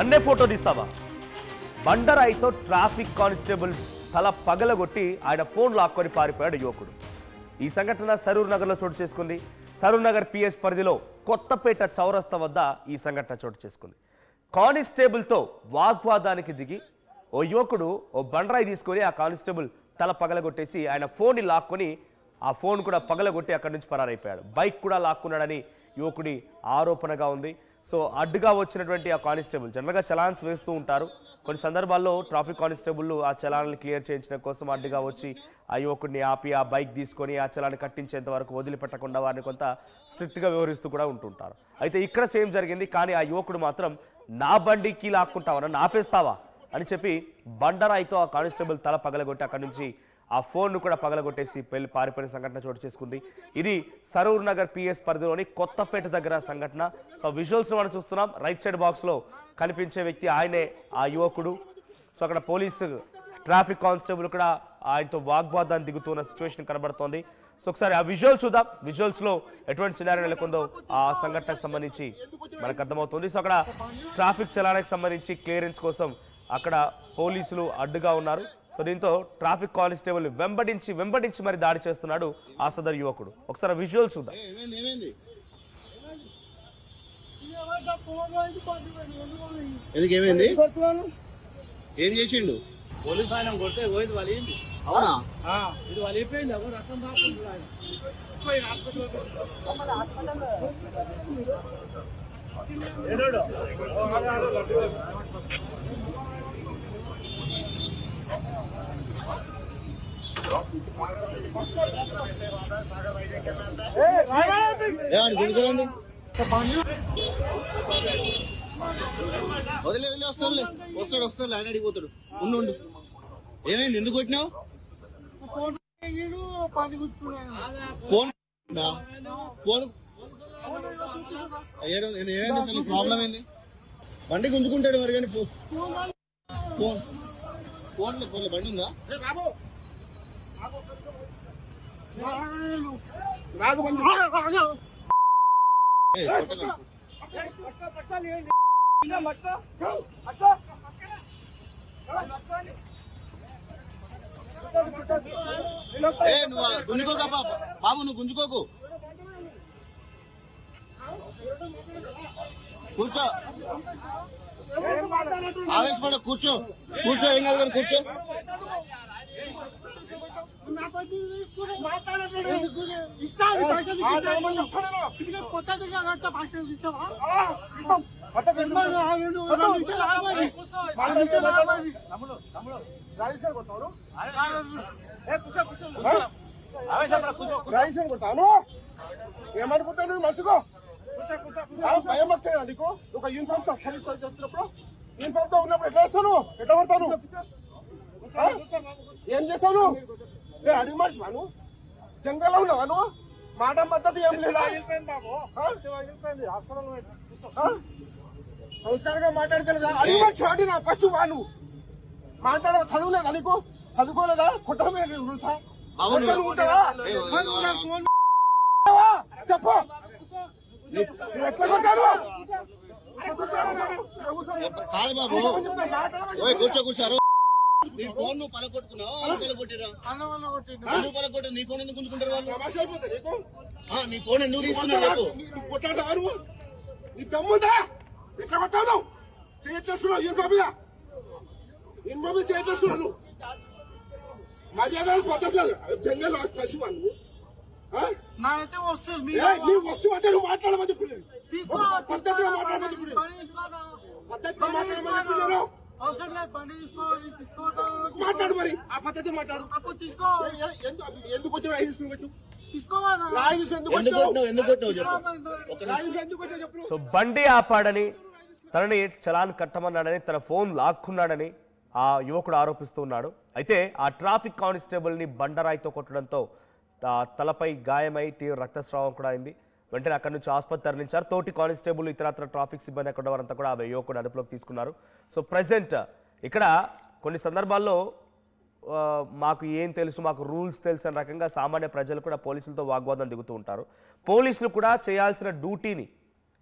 నన్నే photo తీస్తావా? బండరాయితో traffic constable తల పగలగొట్టి ఆయన ఫోన్ లాక్కొని పారిపోయాడు యువకుడు. ఈ సంఘటన సరూర్ నగర్లో చోటు చేసుకుంది. సరూర్ నగర్ పిఎస్ పరిధిలో కొత్తపేట చౌరస్తా వద్ద ఈ సంఘటన చోటు చేసుకుంది. కానిస్టేబుల్తో వాగ్వాదానికి దిగి ఓ యువకుడు ఓ బండరాయి తీసుకొని ఆ కానిస్టేబుల్ తల పగలగొట్టేసి ఆయన ఫోన్ని లాక్కొని ఆ ఫోన్ కూడా పగలగొట్టి అక్కడి నుంచి పరారైపోయాడు. బైక్ కూడా లాక్కున్నాడని యువకుడి ఆరోపణగా ఉంది. సో అడ్డుగా వచ్చినటువంటి ఆ కానిస్టేబుల్ జనరల్గా చలాన్స్ వేస్తూ ఉంటారు. కొన్ని సందర్భాల్లో ట్రాఫిక్ కానిస్టేబుల్ ఆ చలాన్ని క్లియర్ చేయించడం కోసం అడ్డుగా వచ్చి ఆ యువకుడిని ఆపి ఆ బైక్ తీసుకొని ఆ చలాన్ని కట్టించేంత వరకు వదిలిపెట్టకుండా వారిని కొంత స్ట్రిక్ట్గా వ్యవహరిస్తూ కూడా ఉంటుంటారు. అయితే ఇక్కడ సేమ్ జరిగింది. కానీ ఆ యువకుడు మాత్రం నా బండికి లాక్కుంటావా, నన్ను ఆపేస్తావా అని చెప్పి బండరాయితో ఆ కానిస్టేబుల్ తల పగలగొట్టి అక్కడి నుంచి ఆ ఫోన్ను కూడా పగలగొట్టేసి పారిపోయిన సంఘటన చోటు చేసుకుంది. ఇది సరూర్ నగర్ పిఎస్ పరిధిలోని కొత్తపేట దగ్గర సంఘటన. సో విజువల్స్ మనం చూస్తున్నాం. రైట్ సైడ్ బాక్స్లో కనిపించే వ్యక్తి ఆయనే ఆ యువకుడు. సో అక్కడ పోలీసు ట్రాఫిక్ కానిస్టేబుల్ కూడా ఆయనతో వాగ్వాదాన్ని దిగుతున్న సిచ్యువేషన్ కనబడుతోంది. సో ఒకసారి ఆ విజువల్ చూద్దాం. విజువల్స్లో ఎటువంటి సినారియో నెలకొందో ఆ సంఘటనకు సంబంధించి మనకు అర్థమవుతుంది. సో అక్కడ ట్రాఫిక్ చలానానికి సంబంధించి క్లియరెన్స్ కోసం అక్కడ పోలీసులు అడ్డుగా ఉన్నారు. సో దీంతో ట్రాఫిక్ కానిస్టేబుల్ వెంబడించి మరి దాడి చేస్తున్నాడు ఆ సదరు యువకుడు. ఒకసారి విజువల్ చూద్దాం. ఏం చేసిండు? పోలీస్ ఆయన కొడితే పోయింది వాళ్ళేంది. అవునా? ఇది వాళ్ళు అయిపోయింది. రక్తం గుడికరండి వదిలే వస్తాడు ఆయన అడిగిపోతాడు. ఉండు ఏమైంది? ఎందుకు కొట్టినావు? ఫోన్ ఏమైంది? అసలు ప్రాబ్లం ఏంది? బండి గుంజుకుంటాడు మరి కానీ ఫోన్లో బండి ఉందా? నువ్వు గుంజుకోక బాబు, నువ్వు గుంజుకోకు. కూర్చో, ఆవేశపడ, కూర్చో ఏం కాదు కానీ కూర్చో. ఏమనుకుంటాను మసుకో భయం వస్తాయి నీకు. ఒక యూనిఫామ్ సర్వీస్ చేస్తున్నప్పుడు యూనిఫామ్ తో ఉన్నప్పుడు ఎట్లా వేస్తాను? ఎట్లా పడతాను? ఏం చేస్తాను? అడిగి మనిషి వాను జంగల్లో ఉన్నావా నువ్వు? మాట పద్ధతి ఏం లేదా? సంస్కారంగా మాట్లాడగలదా? అడిగి మనిషి వాడి నా ఫస్ట్ వాను మాట్లాడ చదువులేదా నీకు? చదువుకోలేదా? కుటుంబం చెప్పు ఎట్లా కొట్టాను? కాదు బాబు, కూర్చోరు. నీ ఫోన్ నువ్వు పలకొట్టుకున్నావు, పలకొట్టిరా? నువ్వు పలకొట్టి నీ ఫోన్ ఎందుకు గుంజుకుంటారు వాళ్ళు? నీ ఫోన్ ఎందుకు తీసుకున్నావు? కొట్టాడు నీ దమ్ముందా? ఎట్లా కొట్టావు? చేయట్లేసుకున్నావు యూనిఫామ్ మీద చేయట్లేసుకున్నాను. మర్యాద పద్ధతి లేదు. జంగల్ పశువు నువ్వు వస్తువు అంటే నువ్వు మాట్లాడమని చెప్పి పద్ధతిగా మాట్లాడమని చెప్పి పద్ధతిగా మాట్లాడమని చెప్పినారు. మాట్లాడు మరి, ఆ పద్ధతి మాట్లాడు. ఎందుకు వచ్చి రాయి తీసుకుని పెట్టు. సో బండి ఆపాడని, తనని చలాన్ కట్టమన్నాడని, తన ఫోన్ లాక్కున్నాడని ఆ యువకుడు ఆరోపిస్తూ ఉన్నాడు. అయితే ఆ ట్రాఫిక్ కానిస్టేబుల్ని బండరాయితో కొట్టడంతో తలపై గాయమై తీవ్ర రక్తస్రావం కూడా అయింది. వెంటనే అక్కడి నుంచి ఆసుపత్రి తరలించారు. తోటి కానిస్టేబుల్ ఇతరత్ర ట్రాఫిక్ సిబ్బంది అక్కడ వారంతా కూడా ఆ యువకుడు అదుపులోకి తీసుకున్నారు. సో ప్రజెంట్ ఇక్కడ కొన్ని సందర్భాల్లో మాకు ఏం తెలుసు, మాకు రూల్స్ తెలుసు అనే రకంగా సామాన్య ప్రజలు కూడా పోలీసులతో వాగ్వాదం దిగుతూ ఉంటారు. పోలీసులు కూడా చేయాల్సిన డ్యూటీని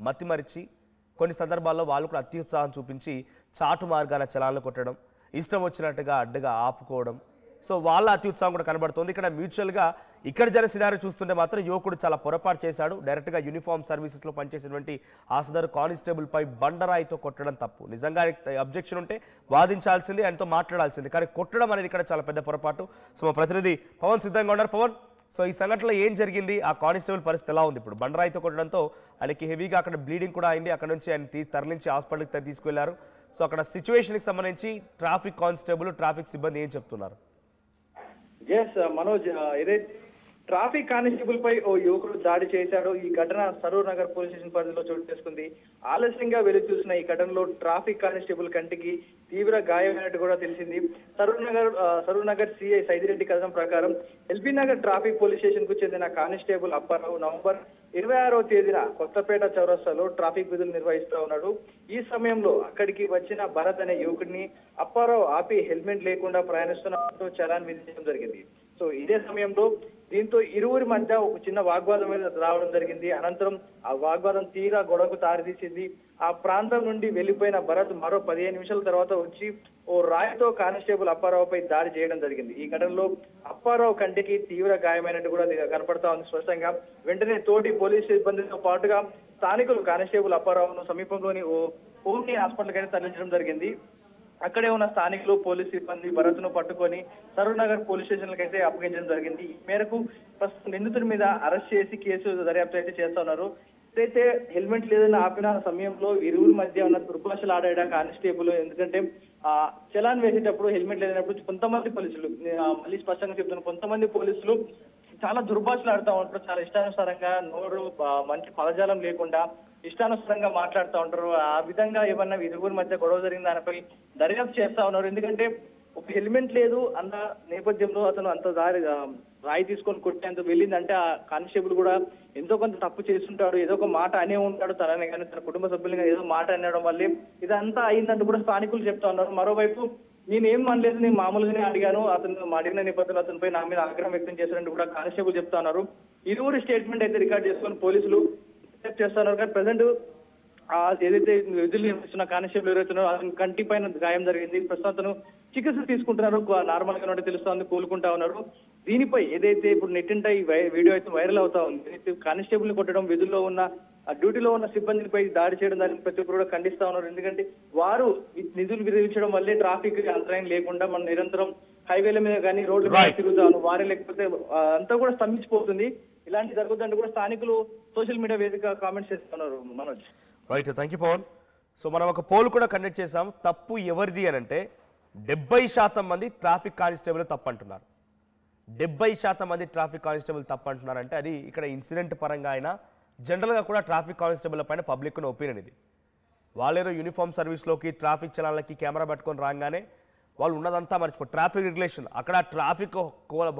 మతిమరిచి కొన్ని సందర్భాల్లో వాళ్ళు కూడా అత్యుత్సాహం చూపించి చాటు మార్గాన చలాన్లు కొట్టడం, ఇష్టం వచ్చినట్టుగా అడ్డుగా ఆపుకోవడం, సో వాళ్ళ అత్యుత్సాహం కూడా కనబడుతుంది. ఇక్కడ మ్యూచువల్గా ఇక్కడ జరిగిన సినారీ చూస్తుంటే మాత్రం యువకుడు చాలా పొరపాటు చేశాడు. డైరెక్ట్గా యూనిఫామ్ సర్వీసెస్లో పనిచేసినటువంటి ఆసదర్ కానిస్టేబుల్పై బండరాయితో కొట్టడం తప్పు. నిజంగా అబ్జెక్షన్ ఉంటే వాదించాల్సింది, ఆయనతో మాట్లాడాల్సింది, కానీ కొట్టడం అనేది ఇక్కడ చాలా పెద్ద పొరపాటు. సో మా ప్రతినిధి పవన్ సిద్ధంగా ఉన్నారు. పవన్, సో ఈ సంఘటనలో ఏం జరిగింది, ఆ కానిస్టేబుల్ పరిస్థితి ఎలా ఉంది? ఇప్పుడు బండరాయితో కొట్టడంతో ఆయనకి హెవీగా అక్కడ బ్లీడింగ్ కూడా అయింది. అక్కడ నుంచి ఆయన తరలించి హాస్పిటల్కి తీసుకెళ్లారు. సో అక్కడ సిచ్యువేషన్కి సంబంధించి ట్రాఫిక్ కానిస్టేబుల్, ట్రాఫిక్ సిబ్బంది ఏం చెప్తున్నారు? మనోజ్, ఏదైతే ట్రాఫిక్ కానిస్టేబుల్ పై ఓ యువకుడు దాడి చేశాడు. ఈ ఘటన సరూర్ నగర్ పోలీస్ స్టేషన్ పరిధిలో చోటు చేసుకుంది. ఆలస్యంగా వెళ్లి చూసిన ఈ ఘటనలో ట్రాఫిక్ కానిస్టేబుల్ కంటికి తీవ్ర గాయమైనట్టు కూడా తెలిసింది. సరూర్ నగర్ సిఐ సైదిరెడ్డి కథనం ప్రకారం LB Nagar traffic police station కు చెందిన కానిస్టేబుల్ అప్పారావు నవంబర్ 26వ తేదీన కొత్తపేట చౌరస్తాలో ట్రాఫిక్ విధులు నిర్వహిస్తూ ఉన్నాడు. ఈ సమయంలో అక్కడికి వచ్చిన భరత్ అనే యువకుడిని అప్పారావు ఆపి హెల్మెట్ లేకుండా ప్రయాణిస్తున్నట్టు చలాన్ విధించడం జరిగింది. సో ఇదే సమయంలో దీంతో ఇరువురి మధ్య ఒక చిన్న వాగ్వాదం రావడం జరిగింది. అనంతరం ఆ వాగ్వాదం తీరా గొడవకు దారితీసింది. ఆ ప్రాంతం నుండి వెళ్లిపోయిన భరత్ మరో 15 నిమిషాల తర్వాత వచ్చి ఓ రాయితో కానిస్టేబుల్ అప్పారావుపై దాడి చేయడం జరిగింది. ఈ ఘటనలో అప్పారావు కంటికి తీవ్ర గాయమైనట్టు కూడా కనపడతా ఉంది స్పష్టంగా. వెంటనే తోటి పోలీసు సిబ్బందితో పాటుగా స్థానికులు కానిస్టేబుల్ అప్పారావును సమీపంలోని ఓ ఓమ్ని హాస్పిటల్కి అయితే తరలించడం జరిగింది. అక్కడే ఉన్న స్థానికులు పోలీస్ సిబ్బంది భరత్ను పట్టుకొని సరూర్ నగర్ పోలీస్ స్టేషన్లకు అయితే అప్పగించడం జరిగింది. ఈ మేరకు ప్రస్తుతం నిందితుడి మీద అరెస్ట్ చేసి కేసు దర్యాప్తు అయితే చేస్తా ఉన్నారు. అయితే హెల్మెట్ లేదని ఆపిన సమయంలో ఇరువురి మధ్య ఉన్న దుర్భాషలు ఆడాడ కానిస్టేబుల్. ఎందుకంటే చలాన్ వేసేటప్పుడు హెల్మెట్ లేనప్పుడు కొంతమంది పోలీసులు, మళ్ళీ స్పష్టంగా చెప్తున్నారు, కొంతమంది పోలీసులు చాలా దుర్భాషలు ఆడుతూ ఉంటారు. చాలా ఇష్టానుసారంగా నోరు మంచి పదజాలం లేకుండా ఇష్టానుసారంగా మాట్లాడుతూ ఉంటారు. ఆ విధంగా ఏమన్నా ఇరువురి మధ్య గొడవ జరిగిన దానిపై దర్యాప్తు చేస్తా ఉన్నారు. ఎందుకంటే ఒక హెల్మెట్ లేదు అన్న నేపథ్యంలో అతను అంత రాయి తీసుకొని కొట్టేంత వెళ్ళిందంటే ఆ కానిస్టేబుల్ కూడా ఎంతో కొంత తప్పు చేస్తుంటాడు, ఏదో ఒక మాట అనే ఉంటాడు తననే, కానీ తన కుటుంబ సభ్యులుగా ఏదో మాట అనడం వల్లే ఇదంతా అయిందంటూ కూడా స్థానికులు చెప్తా ఉన్నారు. మరోవైపు నేనేం అనలేదు, నేను మామూలుగానే అడిగాను, అతను అడిగిన నేపథ్యంలో అతనిపై నా మీద ఆగ్రహం వ్యక్తం చేశారంటూ కూడా కానిస్టేబుల్ చెప్తా ఉన్నారు. ఇరువురు స్టేట్మెంట్ అయితే రికార్డ్ చేసుకొని పోలీసులు చేస్తున్నారు. కానీ ప్రజెంట్ ఏదైతే విధులు నిర్వహిస్తున్న కానిస్టేబుల్ ఎవరైతున్నారో అతని కంటి పైన గాయం జరిగింది. ప్రస్తుతం అతను చికిత్స తీసుకుంటున్నారు, నార్మల్ గా తెలుస్తోంది, కోలుకుంటా ఉన్నారు. దీనిపై ఏదైతే ఇప్పుడు నెట్టింట ఈ వీడియో అయితే వైరల్ అవుతా ఉంది. కానిస్టేబుల్ ని కొట్టడం, విధుల్లో ఉన్న డ్యూటీలో ఉన్న సిబ్బందిపై దాడి చేయడం, దాన్ని ప్రతి ఒక్కరు కూడా ఖండిస్తా ఉన్నారు. ఎందుకంటే వారు నిధులు విధించడం వల్లే ట్రాఫిక్ అంతరాయం లేకుండా మనం నిరంతరం హైవేల మీద కానీ రోడ్ల మీద తిరుగుతాను, వారే లేకపోతే అంతా కూడా స్తంభించిపోతుంది. ఇలాంటి జరుగుతుందంటే కూడా స్థానికులు సోషల్ మీడియా వేదిక కామెంట్స్ చేస్తున్నారు. Manoj, right, thank you Pawan. So మనం ఒక పోల్ కూడా కండక్ట్ చేసాం. తప్పు ఎవరిది అని అంటే 70% మంది ట్రాఫిక్ కానిస్టేబుల్ తప్పు అంటున్నారు. 70% మంది ట్రాఫిక్ కానిస్టేబుల్ తప్పు అంటున్నారంటే అది ఇక్కడ ఇన్సిడెంట్ పరంగా అయినా జనరల్గా కూడా ట్రాఫిక్ కానిస్టేబుల్ పైన పబ్లిక్ ఉన్న ఒపీనియన్ ఇది. వాళ్ళేదో యూనిఫామ్ సర్వీస్లోకి ట్రాఫిక్ చలాన్లకి కెమెరా పట్టుకొని రాగానే వాళ్ళు ఉన్నదంతా మర్చిపోరు. ట్రాఫిక్ రెగ్యులేషన్, అక్కడ ట్రాఫిక్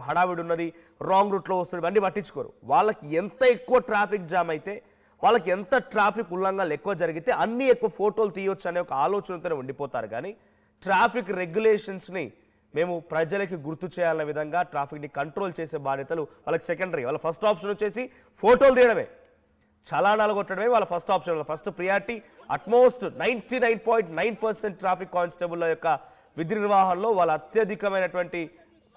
హడావిడి ఉన్నది, రాంగ్ రూట్లో వస్తుంది, ఇవన్నీ పట్టించుకోరు. వాళ్ళకి ఎంత ఎక్కువ ట్రాఫిక్ జామ్ అయితే, వాళ్ళకి ఎంత ట్రాఫిక్ ఉల్లంఘనలు ఎక్కువ జరిగితే అన్నీ ఎక్కువ ఫోటోలు తీయొచ్చు అనే ఒక ఆలోచనతోనే ఉండిపోతారు. కానీ ట్రాఫిక్ రెగ్యులేషన్స్ని మేము ప్రజలకి గుర్తు చేయాలనే విధంగా ట్రాఫిక్ని కంట్రోల్ చేసే బాధ్యతలు వాళ్ళకి సెకండరీ. వాళ్ళ ఫస్ట్ ఆప్షన్ వచ్చేసి ఫోటోలు తీయడమే, చలానాలు కొట్టడమే వాళ్ళ ఫస్ట్ ఆప్షన్. వాళ్ళ first priority utmost 99.9% traffic constable యొక్క విధి నిర్వహణలో వాళ్ళ అత్యధికమైనటువంటి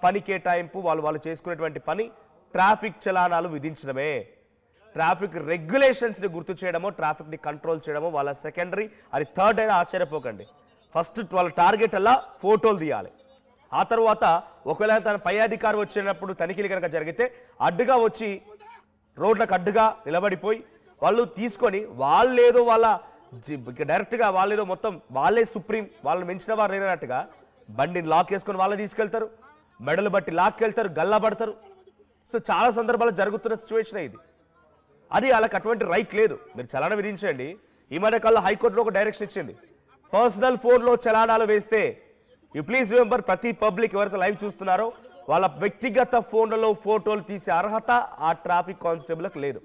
పని కేటాయింపు, వాళ్ళు చేసుకునేటువంటి పని ట్రాఫిక్ చలానాలు విధించడమే. ట్రాఫిక్ రెగ్యులేషన్స్ని గుర్తు చేయడమో, ట్రాఫిక్ని కంట్రోల్ చేయడమో వాళ్ళ సెకండరీ. అది థర్డ్ అయినా ఆశ్చర్యపోకండి. ఫస్ట్ వాళ్ళ టార్గెట్ అలా ఫోటోలు తీయాలి. ఆ తర్వాత ఒకవేళ తన పై అధికారి వచ్చినప్పుడు తనిఖీలు కనుక జరిగితే అడ్డుగా వచ్చి రోడ్లకు అడ్డుగా నిలబడిపోయి వాళ్ళు తీసుకొని వాళ్ళేదో వాళ్ళ డైరెక్ట్గా వాళ్ళేదో మొత్తం వాళ్ళే సుప్రీం, వాళ్ళని మించిన వారు లేనట్టుగా బండిని లాక్ వేసుకొని వాళ్ళే తీసుకెళ్తారు, మెడలు బట్టి లాక్కెళ్తారు, గల్లా పడతారు. సో చాలా సందర్భాలు జరుగుతున్న సిచ్యువేషన్ ఇది. అది వాళ్ళకి అటువంటి రైట్ లేదు. మీరు చలానా విధించండి. ఈ మధ్య కాలంలో హైకోర్టులో ఒక డైరెక్షన్ ఇచ్చింది, పర్సనల్ ఫోన్లో చలానాలు వేస్తే యూ ప్లీజ్ రిమెంబర్, ప్రతి పబ్లిక్ ఎవరైతే లైవ్ చూస్తున్నారో వాళ్ళ వ్యక్తిగత ఫోన్లలో ఫోటోలు తీసే అర్హత ఆ ట్రాఫిక్ కానిస్టేబుల్కి లేదు.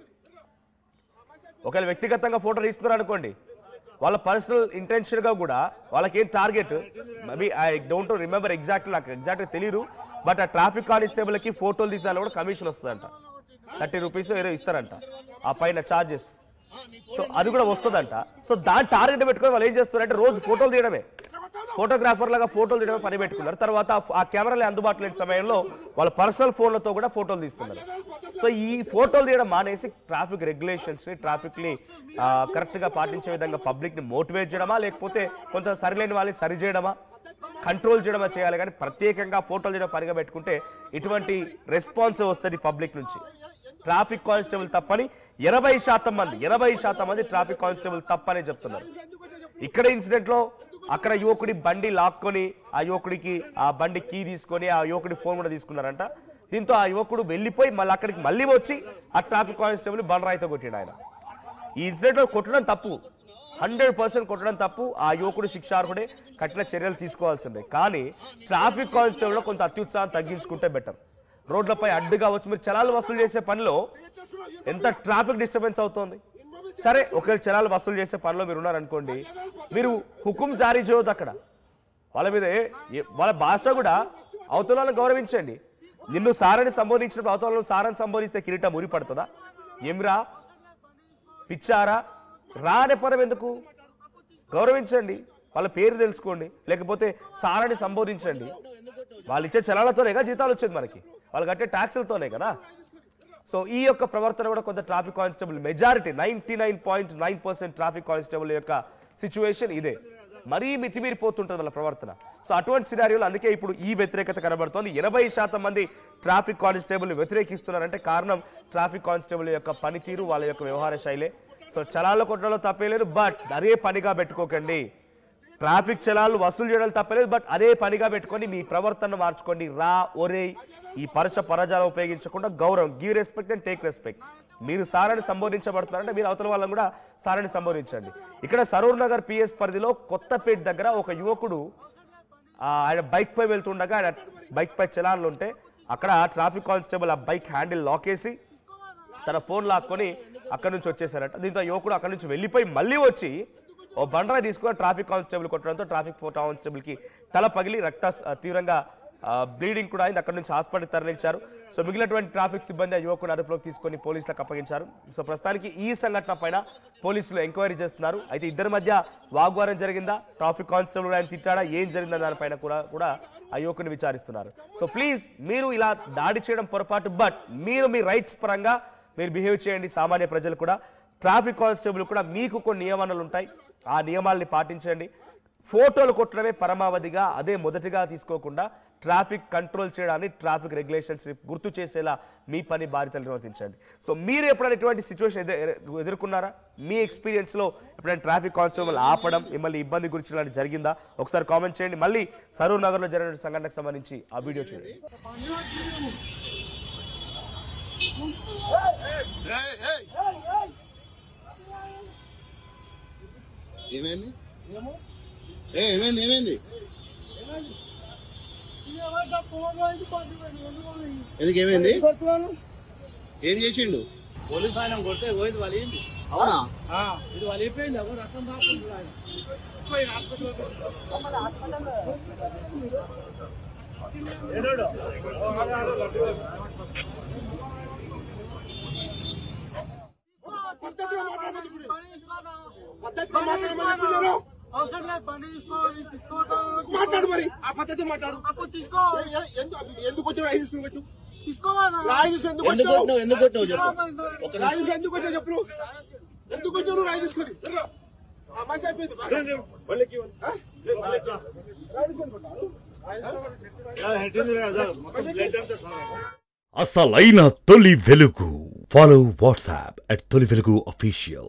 ఒకవేళ వ్యక్తిగతంగా ఫోటో తీస్తున్నారు అనుకోండి, వాళ్ళ పర్సనల్ ఇంటెన్షన్గా కూడా వాళ్ళకి ఏం target, maybe I don't remember exactly, నాకు ఎగ్జాక్ట్గా తెలియదు. బట్ ఆ ట్రాఫిక్ కానిస్టేబుల్కి ఫోటోలు తీసాలో కూడా కమిషన్ వస్తుందంట, 30 రూపీస్ ఏదో ఇస్తారంట, ఆ పైన ఛార్జెస్. సో అది కూడా వస్తుందంట. సో దాని టార్గెట్ పెట్టుకొని వాళ్ళు ఏం చేస్తున్నారంటే రోజు ఫోటోలు తీయడమే, ఫోటోగ్రాఫర్ లాగా ఫోటోలు తీయడమే పని పెట్టుకున్నారు. తర్వాత ఆ కెమెరాలు అందుబాటులో లేని సమయంలో వాళ్ళ పర్సనల్ ఫోన్లతో కూడా ఫోటోలు తీస్తున్నారు. సో ఈ ఫోటోలు తీయడం మానేసి ట్రాఫిక్ రెగ్యులేషన్స్ ని, ట్రాఫిక్ ని కరెక్ట్ గా పాటించే విధంగా పబ్లిక్ ని మోటివేట్ చేయడమా, లేకపోతే కొంత సరిలేని వాళ్ళని సరి చేయడమా, కంట్రోల్ చేయడమా చేయాలి. కానీ ప్రత్యేకంగా ఫోటోలు తీయడం పనిగా పెట్టుకుంటే ఇటువంటి రెస్పాన్స్ వస్తుంది పబ్లిక్ నుంచి. ట్రాఫిక్ కానిస్టేబుల్ తప్పని 80% మంది ట్రాఫిక్ కానిస్టేబుల్ తప్పని చెప్తున్నారు. ఇక్కడ ఇన్సిడెంట్ లో అక్కడ యువకుడి బండి లాక్కొని ఆ యువకుడికి ఆ బండి కీ తీసుకొని ఆ యువకుడి ఫోన్ కూడా తీసుకున్నారంట. దీంతో ఆ యువకుడు వెళ్ళిపోయి మళ్ళీ అక్కడికి మళ్ళీ వచ్చి ఆ ట్రాఫిక్ కానిస్టేబుల్ బండరాయితో కొట్టాడు. ఆయన ఈ ఇన్సిడెంట్ లో కొట్టడం తప్పు, 100% కొట్టడం తప్పు. ఆ యువకుడు శిక్షార్హుడే, కఠిన చర్యలు తీసుకోవాల్సిందే. కానీ ట్రాఫిక్ కానిస్టేబుల్ లో కొంత అత్యుత్సాహం తగ్గించుకుంటే బెటర్. రోడ్లపై అడ్డుగా వచ్చి మీరు చలాలు వసూలు చేసే పనిలో ఎంత ట్రాఫిక్ డిస్టర్బెన్స్ అవుతోంది. సరే, ఒకవేళ చలాలు వసూలు చేసే పనిలో మీరు ఉన్నారనుకోండి, మీరు హుకుం జారీ చేయవద్దు. అక్కడ వాళ్ళ మీద వాళ్ళ భాష కూడా అవతల వాళ్ళని గౌరవించండి. నిన్ను సారని సంబోధించినప్పుడు అవతల వాళ్ళని సారని సంబోధిస్తే కిరీటం మురి పడుతుందా? ఏమిరా పిచ్చారా రా అనే పదం ఎందుకు? గౌరవించండి, వాళ్ళ పేరు తెలుసుకోండి, లేకపోతే సారని సంబోధించండి. వాళ్ళు ఇచ్చే చలాలతోనేగా జీతాలు వచ్చేది మనకి, వాళ్ళు కట్టే ట్యాక్సులతోనే కదా. సో ఈ యొక్క ప్రవర్తన కూడా కొంత traffic constable majority 99.9% traffic constable యొక్క సిచ్యువేషన్ ఇదే. మరీ మితిమీరిపోతుంటుంది వాళ్ళ ప్రవర్తన. సో అటువంటి సినారియోలు అందుకే ఇప్పుడు ఈ వ్యతిరేకత కనబడుతోంది. 80% మంది ట్రాఫిక్ కానిస్టేబుల్ని వ్యతిరేకిస్తున్నారంటే కారణం ట్రాఫిక్ కానిస్టేబుల్ యొక్క పనితీరు, వాళ్ళ యొక్క వ్యవహార శైలే. సో చలాల్లో కొట్టడంలో తప్పేలేదు, బట్ అదే పనిగా పెట్టుకోకండి. ట్రాఫిక్ చలాలు వసూలు చేయడం తప్పలేదు, బట్ అదే పనిగా పెట్టుకొని మీ ప్రవర్తన మార్చుకోండి. రా ఒరే ఈ పరజాలం ఉపయోగించకుండా గౌరవం, give respect and take respect. మీరు సారని సంబోధించబడుతున్నారంటే మీరు అవతల వాళ్ళని కూడా సారని సంబోధించండి. ఇక్కడ సరూర్ నగర్ పిఎస్ పరిధిలో కొత్తపేట దగ్గర ఒక యువకుడు ఆయన బైక్ పై వెళ్తుండగా ఆయన బైక్ పై చలాన్లు ఉంటే అక్కడ ట్రాఫిక్ కానిస్టేబుల్ ఆ బైక్ హ్యాండిల్ లాకేసి తన ఫోన్ లాక్కొని అక్కడి నుంచి వచ్చేసారట. దీంతో యువకుడు అక్కడి నుంచి వెళ్ళిపోయి మళ్ళీ వచ్చి ఓ బండరాయి తీసుకొని ట్రాఫిక్ కానిస్టేబుల్ కొట్టడంతో ట్రాఫిక్ కానిస్టేబుల్కి తల పగిలి తీవ్రంగా బ్లీడింగ్ కూడా అయింది. అక్కడి నుంచి హాస్పిటల్ తరలించారు. సో మిగిలినటువంటి ట్రాఫిక్ సిబ్బంది ఆ యువకుడు అదుపులోకి తీసుకొని పోలీసులకు అప్పగించారు. సో ప్రస్తుతానికి ఈ సంఘటన పైన పోలీసులు ఎంక్వైరీ చేస్తున్నారు. అయితే ఇద్దరి మధ్య వాగ్వాదం జరిగిందా, ట్రాఫిక్ కానిస్టేబుల్ ఆయన తిట్టాడా, ఏం జరిగిందా దానిపైన కూడా ఆ యువకుని విచారిస్తున్నారు. సో ప్లీజ్ మీరు ఇలా దాడి చేయడం పొరపాటు, బట్ మీరు మీ రైట్స్ పరంగా మీరు బిహేవ్ చేయండి. సామాన్య ప్రజలు కూడా, ట్రాఫిక్ కానిస్టేబుల్ కూడా మీకు కొన్ని నియమాలు ఉంటాయి, ఆ నియమాల్ని పాటించండి. ఫోటోలు కొట్టడమే పరమావధిగా, అదే మొదటిగా తీసుకోకుండా ట్రాఫిక్ కంట్రోల్ చేయడాన్ని, ట్రాఫిక్ రెగ్యులేషన్స్ గుర్తు చేసేలా మీ పని బాధ్యతలు నిర్వర్తించండి. సో మీరు ఎప్పుడైనా ఇటువంటి సిచ్యువేషన్ ఎదుర్కొన్నారా? మీ ఎక్స్పీరియన్స్లో ఎప్పుడైనా ట్రాఫిక్ కానిస్టేబుల్ ఆపడం మిమ్మల్ని ఇబ్బంది గురించి ఇలాంటి జరిగిందా? ఒకసారి కామెంట్ చేయండి. మళ్ళీ సరూర్ నగర్లో జరిగిన సంఘటనకు సంబంధించి ఆ వీడియో చూడండి. ఏమైంది ఏమైంది ఏమైంది ఎందుకు ఏమైంది? ఏం చేసిండు? పోలీస్ ఆయన కొడితే పోయింది వాళ్ళు ఏంటి? అవునా? ఇది వాళ్ళు అయిపోయింది అవ్వ రక్తం రాకుండా ఆయన మాట్లాడు మరి, ఆ పద్ధతి మాట్లాడు. తీసుకో. ఎందుకు వచ్చి రాయి తీసుకుని పెట్టు, రాయి తీసుకుని ఎందుకు కొట్టావు చెప్పు. రాయి తీసుకుని ఎందుకు కొట్టావు చెప్పు. ఎందుకు వచ్చావు రాయి తీసుకుని? మనిషి అయిపోయింది. అసలైన తొలి వెలుగు. ఫాలో వాట్సాప్ @తొలి వెలుగు official.